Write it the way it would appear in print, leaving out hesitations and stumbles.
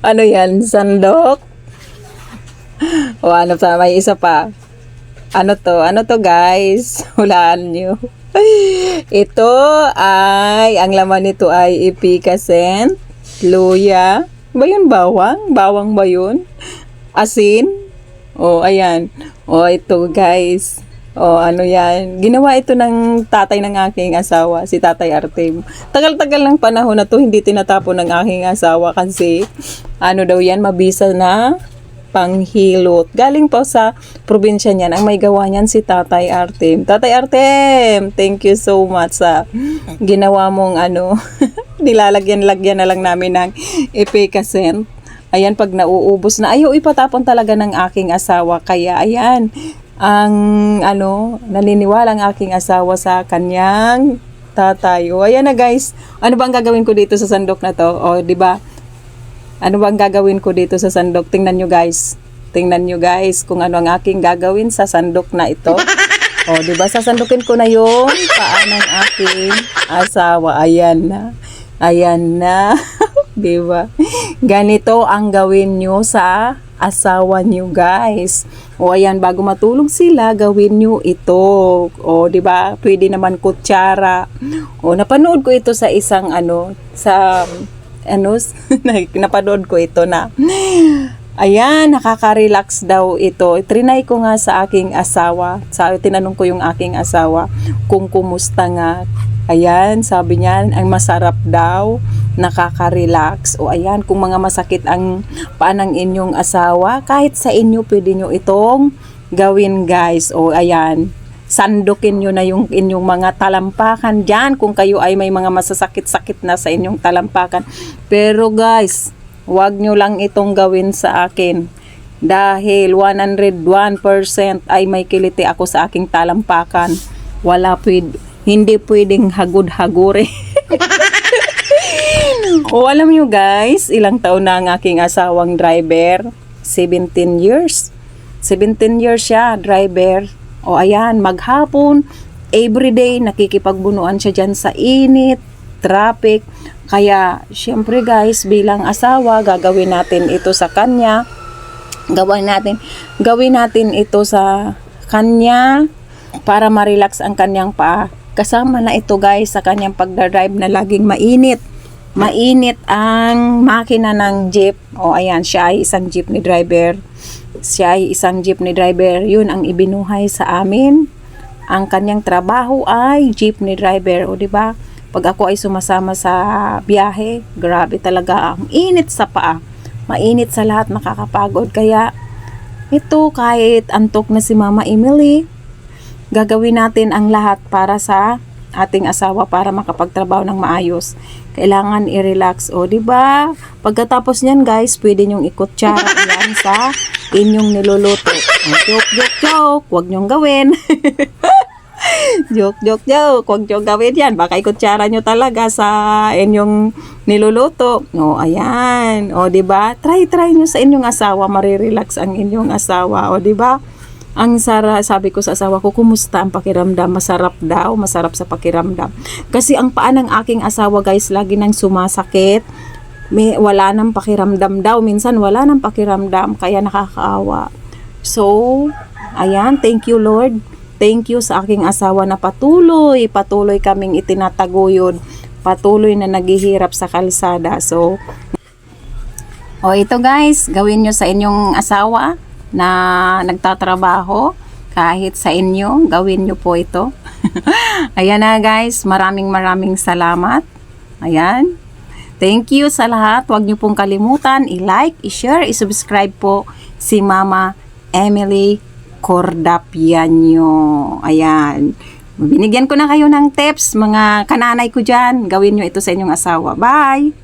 Ano yan? Sandok? O ano pa? May isa pa. Ano to? Ano to guys? Hulaan nyo. Ito ay, ang laman nito ay ipikasen, luya. Ba yun bawang? Bawang ba yun? Asin? O, ayan. O, ito guys. O, ano yan. Ginawa ito ng tatay ng aking asawa, si Tatay Artem. Tagal-tagal ng panahon na to, hindi tinatapon ng aking asawa kasi, ano daw yan, mabisa na panghilot. Galing po sa probinsya niyan. Ang may gawa niyan si Tatay Artem. Tatay Artem, thank you so much sa ginawa mong ano, nilalagyan-lagyan na lang namin ng epicacent. Ayan, pag nauubos na, ayaw ipatapon talaga ng aking asawa. Kaya, ayan, ang ano, naniniwala ang aking asawa sa kanyang tatay. O, ayan na guys. Ano bang gagawin ko dito sa sandok na to? O, di ba? Ano bang gagawin ko dito sa sandok? Tingnan nyo guys. Tingnan nyo guys kung ano ang aking gagawin sa sandok na ito. O, di ba? Sasandukin ko na yung paa ng aking asawa. Ayan na. Ayan na. Di ba? Ganito ang gawin nyo sa asawa nyo guys. O ayan, bago matulog sila, gawin nyo ito. O di ba? Pwede naman kutsara. O napanood ko ito sa isang ano, sa ano, napanood ko ito na ayan, nakaka-relax daw ito. Trinay ko nga sa aking asawa. Tinanong ko yung aking asawa kung kumusta nga. Ayan, sabi niya, ang masarap daw, nakaka-relax. O ayan, kung mga masakit ang paa ng inyong asawa, kahit sa inyo, pwede nyo itong gawin guys. O ayan, sandukin nyo na yung inyong mga talampakan dyan kung kayo ay may mga masasakit-sakit na sa inyong talampakan. Pero guys, wag nyo lang itong gawin sa akin. Dahil 101% ay may kiliti ako sa aking talampakan. Hindi pwedeng hagod-hagore. O alam nyo guys, ilang taon na ang aking asawang driver? 17 years. 17 years siya, driver. O ayan, maghapon, everyday, nakikipagbunuan siya dyan sa init, traffic. Kaya, syempre guys, bilang asawa, gagawin natin ito sa kanya. Gawin natin ito sa kanya para ma-relax ang kanyang paa. Kasama na ito guys sa kanyang pagdadrive na laging mainit. Mainit ang makina ng jeep. O ayan, siya ay isang jeepney driver. Yun ang ibinuhay sa amin. Ang kanyang trabaho ay jeepney driver. O diba? Pag ako ay sumasama sa biyahe, grabe talaga ang init sa paa. Mainit sa lahat, makakapagod. Kaya ito, kahit antok na si Mama Emily, gagawin natin ang lahat para sa ating asawa para makapagtrabaho ng maayos. Kailangan i-relax. O, diba? Pagkatapos niyan, guys, pwede nyong ikutsara yan sa inyong niluluto. Joke. Huwag nyong gawin. Joke. Huwag nyong gawin yan. Baka ikutsara nyo talaga sa inyong niluluto. O, ayan. O, diba? Try nyo sa inyong asawa. Marirelax ang inyong asawa. O, diba? Sabi ko sa asawa ko, kumusta ang pakiramdam? Masarap daw, masarap sa pakiramdam. Kasi ang paa ng aking asawa guys, lagi nang sumasakit. Wala nang pakiramdam daw. Minsan wala nang pakiramdam, kaya nakakaawa. So, ayan, thank you Lord. Thank you sa aking asawa na patuloy kaming itinataguyod. Patuloy na naghihirap sa kalsada. So, ito guys, gawin nyo sa inyong asawa na nagtatrabaho, kahit sa inyo, gawin nyo po ito. Ayan na guys, maraming salamat. Ayan. Thank you sa lahat. Huwag nyo pong kalimutan, i-like, i-share, i-subscribe po si Mama Emily Cordapiano. Ayan. Binigyan ko na kayo ng tips, mga kananay ko dyan. Gawin nyo ito sa inyong asawa. Bye!